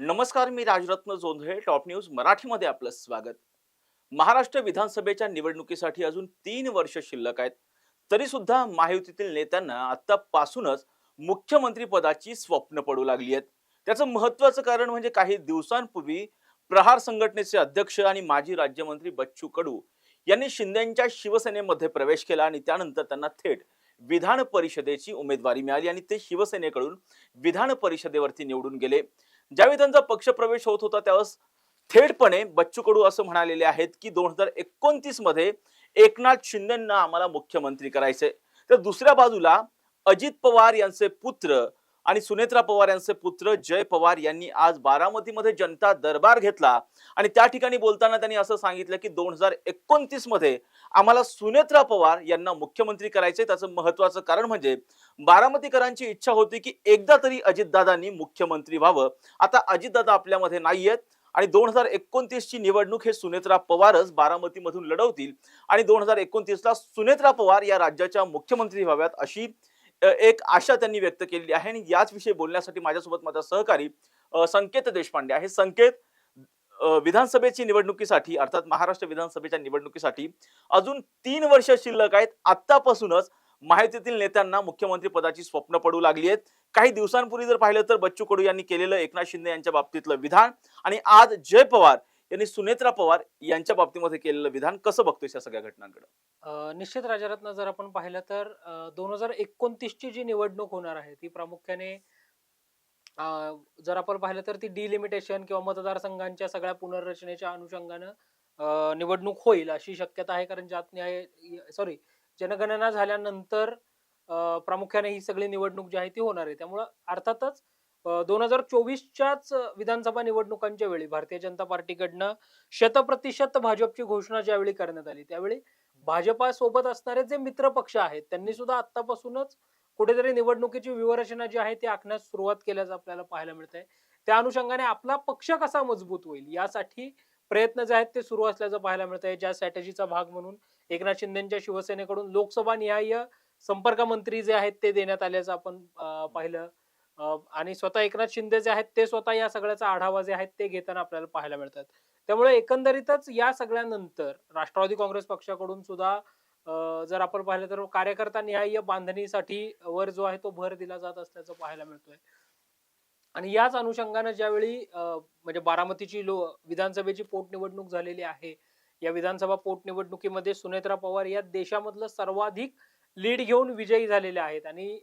नमस्कार, मी Rajratna Jondhale. Top news मराठीमध्ये आपलं स्वागत. महाराष्ट्र विधानसभेच्या निवडणुकीसाठी अजून 3 वर्ष शिल्लक आहेत. तरी सुद्धा महायुतीतील नेत्यांना आतापासूनच मुख्यमंत्री पदाची स्वप्न पडू लागली आहेत. त्याचं महत्त्वाचं कारण म्हणजे काही दिवसांपूर्वी प्रहार संघटनेचे अध्यक्ष आणि माजी राज्यमंत्री बच्चू कडू यांनी शिंदेंच्या शिवसेनेमध्ये प्रवेश केला आणि त्यानंतर त्यांना थेट विधान परिषदेची उमेदवारी मिळाली आणि ते शिवसेनेकडून विधान परिषदेवरती निवडून गेले. ज्यावेळी त्यांचा पक्षप्रवेश होत होता त्यावेळेस थेटपणे बच्चू कडू असं म्हणालेले आहेत की 2029 मध्ये एकनाथ शिंदेंना आम्हाला मुख्यमंत्री करायचंय. तर दुसऱ्या बाजूला अजित पवार यांचे पुत्र आणि सुनेत्रा पवार यांचे पुत्र जय पवार यांनी आज बारामतीमध्ये जनता दरबार घेतला आणि त्या ठिकाणी बोलताना त्यांनी असं सांगितलं की 2029 मध्ये आम्हाला सुनेत्रा पवार यांना मुख्यमंत्री करायचंय. त्याचं महत्वाचं कारण म्हणजे बारामतीकरांची इच्छा होती की एकदा तरी अजितदादांनी मुख्यमंत्री व्हावं. आता अजितदादा आपल्यामध्ये नाहीयेत आणि 2029 ची निवडणूक हे सुनेत्रा पवारच बारामतीमधून लढवतील आणि 2029 ला सुनेत्रा पवार या राज्याच्या मुख्यमंत्री व्हाव्यात अशी एक आशा त्यांनी व्यक्त केलेली आहे. आणि याच विषयी बोलण्यासाठी माझ्यासोबत माझा सहकारी संकेत देशपांडे आहे. संकेत, विधानसभेची निवडणुकीसाठी अर्थात महाराष्ट्र विधानसभेच्या निवडणुकीसाठी अजून 3 वर्ष शिल्लक आहेत. आतापासूनच महायुतीतील नेत्यांना मुख्यमंत्री पदाची स्वप्न पडू लागली आहेत. काही दिवसांपूर्वी जर पाहिलं तर बच्चू कडू यांनी केलेलं एकनाथ शिंदे यांच्या बाबतीतलं विधान आणि आज जय पवार यांनी सुनेत्रा पवार यांच्या बाबतीमध्ये केलेलं विधान, कसं बघतोय या सगळ्या घटनांकडे? निश्चित राजरत्न, जर आपण पाहिलं तर 2029 ची जी निवडणूक होणार आहे ती प्रामुख्याने अ, जर आपण पाहिलं तर ती डिलिमिटेशन किंवा मतदारसंघांच्या सगळ्या पुनर्रचनेच्या अनुषंगानं निवडणूक होईल अशी शक्यता आहे. कारण जात न्याय जनगणना झाल्यानंतर प्रामुख्याने ही सगळी निवडणूक जी आहे ती होणार आहे. त्यामुळं अर्थातच 2024च्याच विधानसभा निवडणुकांच्या वेळी भारतीय जनता पार्टीकडनं 100% भाजपची घोषणा ज्यावेळी करण्यात आली त्यावेळी भाजपासोबत असणारे जे मित्र पक्ष आहेत त्यांनी सुद्धा आतापासूनच कुठेतरी निवडणुकीची व्यूहरचना जी आहे ती आखण्यास सुरुवात केल्याचं आपल्याला पाहायला मिळतंय. त्या अनुषंगाने आपला पक्ष कसा मजबूत होईल यासाठी प्रयत्न जे आहेत ते सुरू असल्याचं पाहायला मिळतंय. ज्या स्ट्रॅटेजीचा भाग म्हणून एकनाथ शिंदेच्या शिवसेनेकडून लोकसभा निहाय संपर्क मंत्री जे आहेत ते देण्यात आल्याचं आपण पाहिलं. आणि स्वतः एकनाथ शिंदे जे आहेत ते स्वतः या सगळ्याचा आढावा जे आहेत ते घेताना आपल्याला पाहायला मिळतात. त्यामुळे एकंदरीतच या सगळ्यानंतर राष्ट्रवादी काँग्रेस पक्षाकडून सुद्धा जर आपण पाहिलं तर कार्यकर्ता निहाय बांधणीसाठी वर जो आहे तो भर दिला जात असल्याचं पाहायला मिळतोय. आणि याच अनुषंगानं ज्यावेळी म्हणजे बारामतीची विधानसभेची पोटनिवडणूक झालेली आहे. या विधानसभा पोटनिवडणुकीमध्ये सुनेत्रा पवार या देशामधलं सर्वाधिक लीड घेऊन विजयी झालेले आहेत. आणि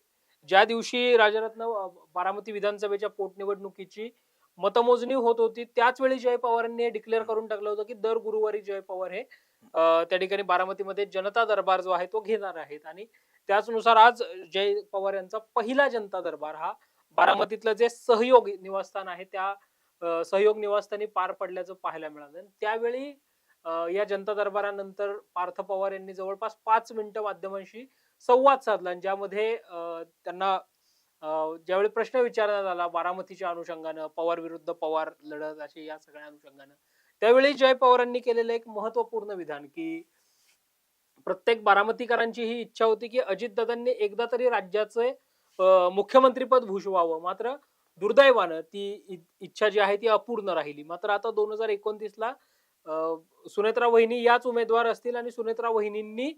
ज्या दिवशी राजरत्न बारामती विधानसभेच्या पोटनिवडणुकीची मतमोजणी होत होती त्याच वेळी जय पवारांनी डिक्लेअर करून टाकलं होतं की दर गुरुवारी जय पवार हे त्या ठिकाणी बारामतीमध्ये जनता दरबार जो आहे तो घेणार आहेत. आणि त्याचनुसार आज जय पवार यांचा पहिला जनता दरबार हा बारामतीतलं जे सहयोग निवासस्थान आहे त्या सहयोग निवासस्थानी पार पडल्याचं पाहायला मिळालं. त्यावेळी या जनता दरबारानंतर पार्थ पवार यांनी जवळपास 5 मिनिटं माध्यमांशी संवाद साधला आणि ज्यामध्ये त्यांना ज्यावेळी प्रश्न विचारण्यात आला बारामतीच्या अनुषंगानं पवार विरुद्ध पवार लढत अशी या सगळ्या अनुषंगानं त्यावेळी जय पवारांनी केलेलं एक महत्वपूर्ण विधान की प्रत्येक बारामतीकरांची ही इच्छा होती की अजितदादांनी एकदा तरी राज्याचे मुख्यमंत्रीपद भूषवावं. मात्र दुर्दैवानं ती इच्छा जी आहे ती अपूर्ण राहिली. मात्र आता 2029 ला सुनेत्रा वहिनी याच उमेदवार असतील आणि सुनेत्रा वहिनींनी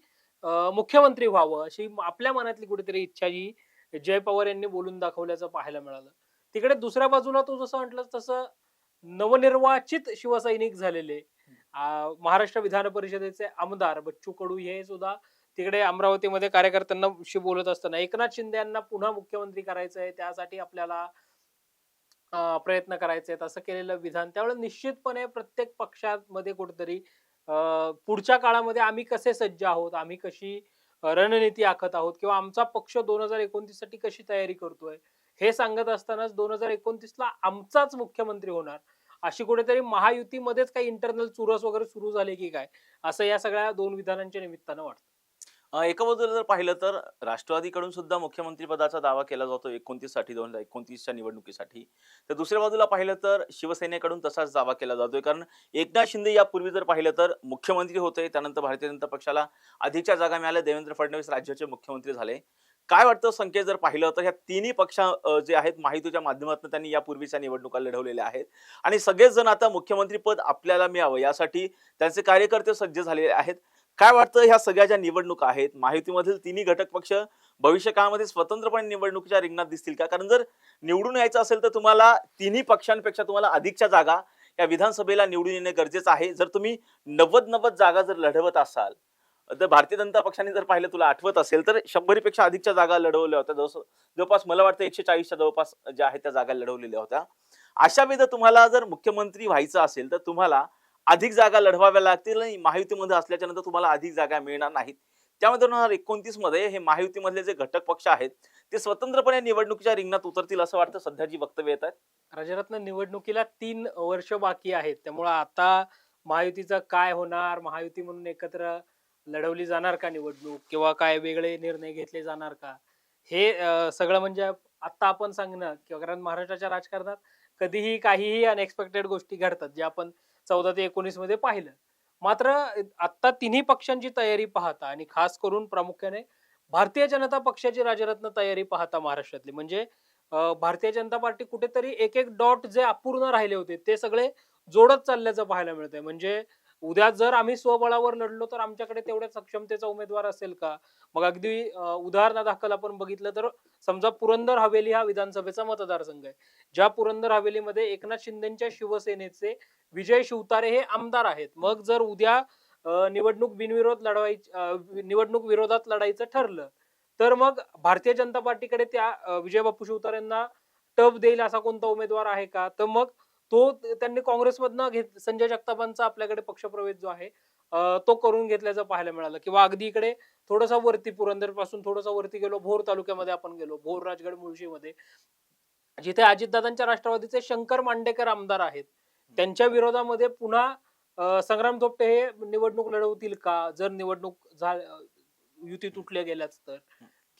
मुख्यमंत्री व्हावं अशी आपल्या मनातली कुठेतरी इच्छा ही जय पवार यांनी बोलून दाखवल्याचं पाहायला मिळालं. तिकडे दुसऱ्या बाजूला तू जसं म्हटलं तसं नवनिर्वाचित शिवसैनिक झालेले महाराष्ट्र विधान परिषदेचे आमदार बच्चू कडू हे सुद्धा तिकडे अमरावतीमध्ये कार्यकर्त्यांशी बोलत असताना एकनाथ शिंदे यांना पुन्हा मुख्यमंत्री करायचंय त्यासाठी आपल्याला प्रयत्न करायचे आहेत असं केलेलं विधान. त्यामुळे निश्चितपणे प्रत्येक पक्षामध्ये कुठेतरी पुढच्या काळामध्ये आम्ही कसे सज्ज आहोत, आम्ही कशी रणनीती आखत आहोत किंवा आमचा पक्ष 2029 साठी कशी तयारी करतोय हे सांगत असतानाच 2029 ला आमचाच मुख्यमंत्री होणार अशी कुठेतरी महायुतीमध्येच काही इंटरनल चुरस वगैरे सुरू झाले की काय असं या सगळ्या दोन विधानांच्या निमित्तानं वाटतं. एका बाजूला जर पाहिलं तर राष्ट्रवादीकडून सुद्धा मुख्यमंत्री पदाचा दावा केला जातो 29 साठी, 2029च्या निवडणुकीसाठी. तर दुसऱ्या बाजूला पाहिलं तर शिवसेनेकडून तसाच दावा केला जातोय. कारण एकनाथ शिंदे यापूर्वी जर पाहिलं तर मुख्यमंत्री होते, त्यानंतर भारतीय जनता पक्षाला अधिकच्या जागा मिळाल्या, देवेंद्र फडणवीस राज्याचे मुख्यमंत्री झाले. काय वाटतं संकेत, जर पाहिलं तर ह्या तिन्ही पक्ष जे आहेत महायुतीच्या माध्यमातून त्यांनी यापूर्वीच्या निवडणुका लढवलेल्या आहेत आणि सगळेच जण आता मुख्यमंत्री पद आपल्याला मिळावं यासाठी त्यांचे कार्यकर्ते सज्ज झालेले आहेत. काय वाटतं, ह्या सगळ्या ज्या निवडणुका आहेत महायुतीमधील तिन्ही घटक पक्ष भविष्य काळामध्ये स्वतंत्रपणे निवडणुकीच्या रिंगणात दिसतील का? कारण जर निवडून यायचं असेल तर तुम्हाला तिन्ही पक्षांपेक्षा तुम्हाला अधिकच्या जागा या विधानसभेला निवडून येणे गरजेचं आहे. जर तुम्ही 90 जागा जर लढवत असाल, तर भारतीय जनता पक्षाने जर पाहिलं, तुला आठवत असेल तर 100 पेक्षा अधिकच्या जागा लढवल्या होत्या. जवळपास मला वाटतं 140च्या जवळपास ज्या आहेत त्या जागा लढवलेल्या होत्या. अशा वेळी तुम्हाला जर मुख्यमंत्री व्हायचं असेल तर तुम्हाला अधिक जागा लढवाव्या लागतील आणि महायुतीमध्ये असल्याच्या नंतर तुम्हाला अधिक जागा मिळणार नाहीत. त्यामुळे 2029 मध्ये हे महायुतीमधले जे घटक पक्ष आहेत ते स्वतंत्रपणे निवडणुकीच्या रिंगणात उतरतील असं वाटतं, सध्या जी वक्तव्य येत आहेत. राजरत्न, निवडणुकीला 3 वर्ष बाकी आहेत, त्यामुळे आता महायुतीचं काय होणार, महायुती म्हणून एकत्र लढवली जाणार का निवडणूक, किंवा काय वेगळे निर्णय घेतले जाणार का, हे सगळं म्हणजे आता आपण सांगणं, किंवा कारण महाराष्ट्राच्या राजकारणात कधीही काहीही अनएक्सपेक्टेड गोष्टी घडतात, जे आपण 14 ते 19 मध्ये पाहिलं. मात्र आता तिन्ही पक्षांची तयारी पाहता, आणि खास करून प्रामुख्याने भारतीय जनता पक्षाची राजरत्न तयारी पाहता महाराष्ट्रातली, म्हणजे भारतीय जनता पार्टी कुठेतरी एक एक डॉट जे अपूर्ण राहिले होते ते सगळे जोडत चालल्याचं पाहायला मिळतंय. म्हणजे उद्या जर आम्ही स्वबळावर लढलो तर आमच्याकडे तेवढ्या सक्षमतेचा उमेदवार असेल का? मग अगदी उदाहरणादाखल आपण बघितलं तर समजा पुरंदर हवेली हा विधानसभेचा मतदारसंघ आहे. ज्या पुरंदर हवेलीमध्ये एकनाथ शिंदेच्या शिवसेनेचे विजय शिवतारे हे आमदार आहेत. मग जर उद्या निवडणूक बिनविरोध निवडणूक विरोधात लढायचं ठरलं, तर मग भारतीय जनता पार्टीकडे त्या विजय बापू शिवतारेंना टफ देईल असा कोणता उमेदवार आहे का? तर मग त्यांनी काँग्रेसमधनं संजय जगतापांचा आपल्याकडे पक्षप्रवेश जो आहे तो करून घेतल्याचं पाहायला मिळालं. किंवा अगदी इकडे थोडंसं वरती, पुरंदर पासून थोडंसं वरती गेलो, भोर तालुक्यामध्ये आपण गेलो, भोर, राजगड, मुळशीमध्ये, जिथे अजितदादांच्या राष्ट्रवादीचे शंकर मांडेकर आमदार आहेत, त्यांच्या विरोधामध्ये पुन्हा संग्राम थोपटे हे निवडणूक लढवतील का, जर निवडणूक युती तुटल्या गेल्याच तर?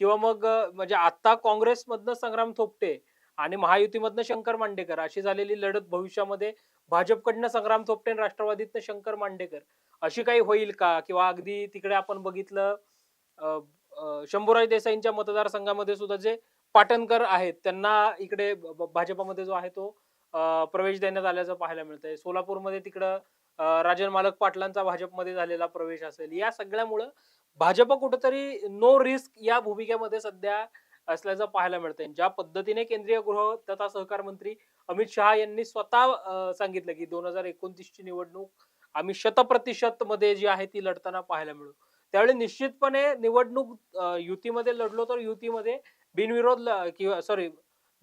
किंवा मग म्हणजे आता काँग्रेसमधनं संग्राम थोपटे आणि महायुतीमधनं शंकर मांडेकर अशी झालेली लढत भविष्यामध्ये भाजपकडनं संग्राम थोपटे आणि राष्ट्रवादीतनं शंकर मांडेकर अशी काही होईल का? किंवा अगदी तिकडे आपण बघितलं शंभूराज देसाईंच्या मतदारसंघामध्ये सुद्धा जे पाटणकर आहेत त्यांना इकडे भाजपमध्ये जो आहे तो प्रवेश देण्यात आल्याचं पाहायला मिळतंय. सोलापूरमध्ये तिकडं राजन मालक पाटलांचा भाजपमध्ये झालेला प्रवेश असेल. या सगळ्यामुळं भाजप कुठेतरी नो रिस्क या भूमिकेमध्ये सध्या असल्याचं पाहायला मिळतंय. ज्या पद्धतीने केंद्रीय गृह तथा सहकार मंत्री अमित शहा यांनी स्वतः सांगितलं की 2029 ची निवडणूक आम्ही 100% मध्ये जी आहे ती लढताना पाहायला मिळू, त्यावेळी निश्चितपणे निवडणूक युतीमध्ये लढलो तर युतीमध्ये बिनविरोध किंवा सॉरी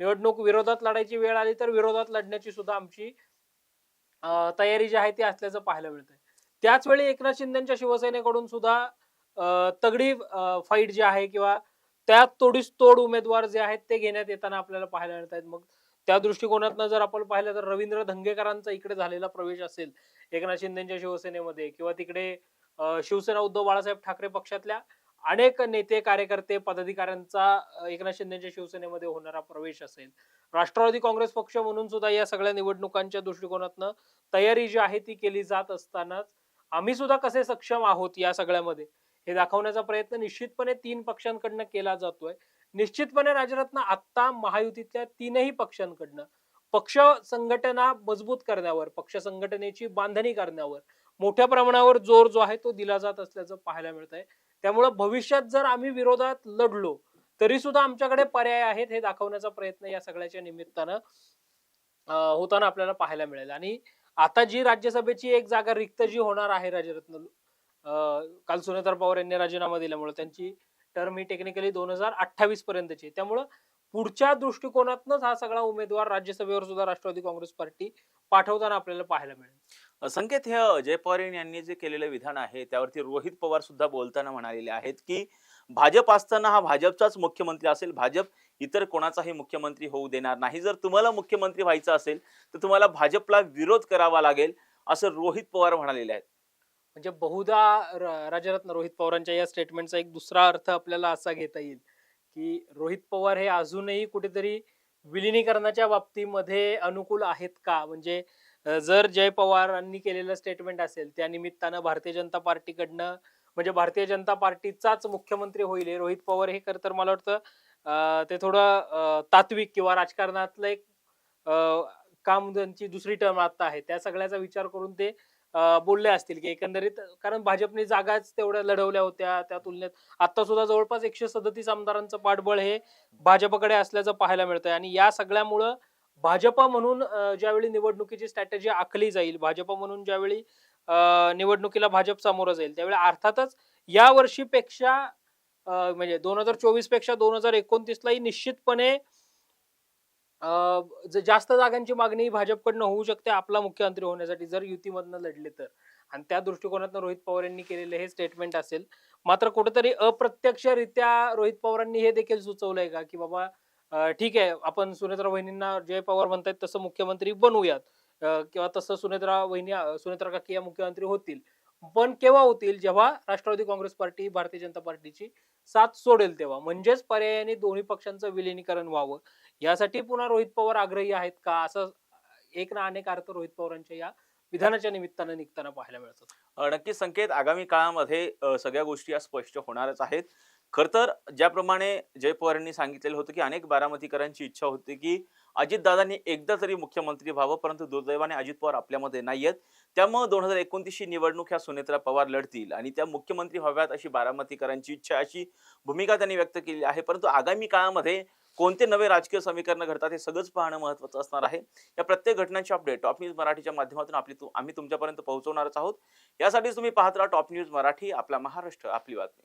निवडणूक विरोधात लढायची वेळ आली तर विरोधात लढण्याची सुद्धा आमची तयारी जी आहे ती असल्याचं पाहायला मिळतंय. त्याच वेळी एकनाथ शिंदेच्या शिवसेनेकडून सुद्धा तगडी फाईट जी आहे, किंवा त्यात तोडीस तोड उमेदवार जे आहेत ते घेण्यात येताना आपल्याला पाहायला मिळत आहेत. मग त्या दृष्टिकोनातनं जर आपण पाहिलं तर रवींद्र धंगेकरांचा इकडे झालेला प्रवेश असेल एकनाथ शिंदेच्या शिवसेनेमध्ये, किंवा तिकडे शिवसेना उद्धव बाळासाहेब ठाकरे पक्षातल्या अनेक नेते, कार्यकर्ते, पदाधिकाऱ्यांचा एकनाथ शिंदेच्या शिवसेनेमध्ये होणारा प्रवेश असेल. राष्ट्रवादी काँग्रेस पक्ष म्हणून सुद्धा या सगळ्या निवडणुकांच्या दृष्टिकोनातनं तयारी जी आहे ती केली जात असतानाच आम्ही सुद्धा कसे सक्षम आहोत या सगळ्यामध्ये हे दाखवण्याचा प्रयत्न निश्चितपणे 3 पक्षांकडनं केला जातोय. निश्चितपणे राजरत्न आता महायुतीतल्या 3ही पक्षांकडनं पक्ष संघटना मजबूत करण्यावर, पक्ष संघटनेची बांधणी करण्यावर मोठ्या प्रमाणावर जोर जो आहे तो दिला जात असल्याचं पाहायला मिळतंय. त्यामुळे भविष्यात जर आम्ही विरोधात लढलो तरी सुद्धा आमच्याकडे पर्याय आहेत हे दाखवण्याचा प्रयत्न या सगळ्याच्या निमित्तानं होताना आपल्याला पाहायला मिळेल. आणि आता जी राज्यसभेची एक जागा रिक्त जी होणार आहे राजरत्न, काल सुनेत्रा पवार यांनी राजीनामा दिल्यामुळे त्यांची टर्म ही टेक्निकली 2028 पर्यंतची, त्यामुळं पुढच्या दृष्टिकोनातनच हा सगळा उमेदवार राज्यसभेवर सुद्धा राष्ट्रवादी काँग्रेस पार्टी पाठवताना आपल्याला पाहायला मिळेल. संकेत, हे अजय पवार यांनी जे केलेलं विधान आहे त्यावरती रोहित पवार सुद्धा बोलताना म्हणालेले आहेत की भाजप असताना हा भाजपचाच मुख्यमंत्री असेल, भाजप इतर कोणाचाही मुख्यमंत्री होऊ देणार नाही. जर तुम्हाला मुख्यमंत्री व्हायचं असेल तर तुम्हाला भाजपला विरोध करावा लागेल, असं रोहित पवार म्हणालेले आहेत. म्हणजे बहुधा राजरत्न रोहित पवारांच्या या स्टेटमेंटचा एक दुसरा अर्थ आपल्याला असा घेता येईल की रोहित पवार हे अजूनही कुठेतरी विलिनीकरणाच्या बाबतीमध्ये अनुकूल आहेत का? म्हणजे जर जय पवारांनी केलेलं स्टेटमेंट असेल त्या निमित्तानं भारतीय जनता पार्टीकडनं म्हणजे भारतीय जनता पार्टीचाच मुख्यमंत्री होईल हे रोहित पवार हे खरं तर मला वाटतं ते थोडं तात्विक किंवा राजकारणातलं एक अ, काम त्यांची दुसरी टर्म आता आहे. त्या सगळ्याचा विचार करून ते बोलले असतील, की एकंदरीत कारण भाजपने जागाच तेवढ्या लढवल्या होत्या. त्या तुलनेत आता सुद्धा जवळपास 137 आमदारांचं पाठबळ हे भाजपकडे असल्याचं पाहायला मिळतंय आणि या सगळ्यामुळं भाजप म्हणून ज्यावेळी निवडणुकीची स्ट्रॅटेजी आखली जाईल, भाजप म्हणून ज्यावेळी निवडणुकीला भाजप सामोरं जाईल, त्यावेळी अर्थातच या वर्षीपेक्षा म्हणजे 2024 पेक्षा 2029 लाही निश्चितपणे जास्त जागांची मागणी भाजपकडनं होऊ शकते आपला मुख्यमंत्री होण्यासाठी जर युतीमधनं लढले तर. आणि त्या दृष्टिकोनातून रोहित पवार यांनी केलेलं हे स्टेटमेंट असेल. मात्र कुठेतरी अप्रत्यक्षरित्या रोहित पवारांनी हे देखील सुचवलंय का, की बाबा ठीक आहे आपण सुनेत्रा वहिनींना जय पवार म्हणतायत तसं मुख्यमंत्री बनवूयात किंवा तसं सुनेत्रा काकी या मुख्यमंत्री होतील. पण केव्हा होतील? जेव्हा राष्ट्रवादी काँग्रेस पार्टी, भारतीय जनता पार्टीची साथ सोडेल तेव्हा. म्हणजेच पर्यायाने दोन्ही पक्षांचं विलिनीकरण व्हावं. यासाठी पुन्हा रोहित पवार आग्रही आहेत का? असं एक ना अनेक अर्थ रोहित पवारांच्या या विधानाच्या निमित्तानं निघताना पाहायला मिळतात. नक्कीच संकेत, आगामी काळामध्ये सगळ्या गोष्टी या स्पष्ट होणारच आहेत. खर तर ज्याप्रमाणे जय पवार यांनी सांगितलेलं होतं, की अनेक बारामतीकरांची इच्छा होती, की अजितदादांनी एकदा तरी मुख्यमंत्री व्हावं, परंतु दुर्दैवाने अजित पवार आपल्यामध्ये नाहीयेत. त्यामुळे 2029 ची निवडणूक ह्या सुनेत्रा पवार लढतील आणि त्या मुख्यमंत्री व्हाव्यात अशी बारामतीकरांची इच्छा, अशी भूमिका त्यांनी व्यक्त केली आहे. परंतु आगामी काळामध्ये कोणते नवे राजकीय समीकरण घडतात हे सगळंच पाहणं महत्त्वाचं असणार आहे. या प्रत्येक घटनांची अपडेट टॉप न्यूज मराठीच्या माध्यमातून आम्ही तुमच्यापर्यंत पोहोचवणारच आहोत. यासाठीच तुम्ही पाहत राहा टॉप न्यूज मराठी, आपला महाराष्ट्र, आपली बातमी.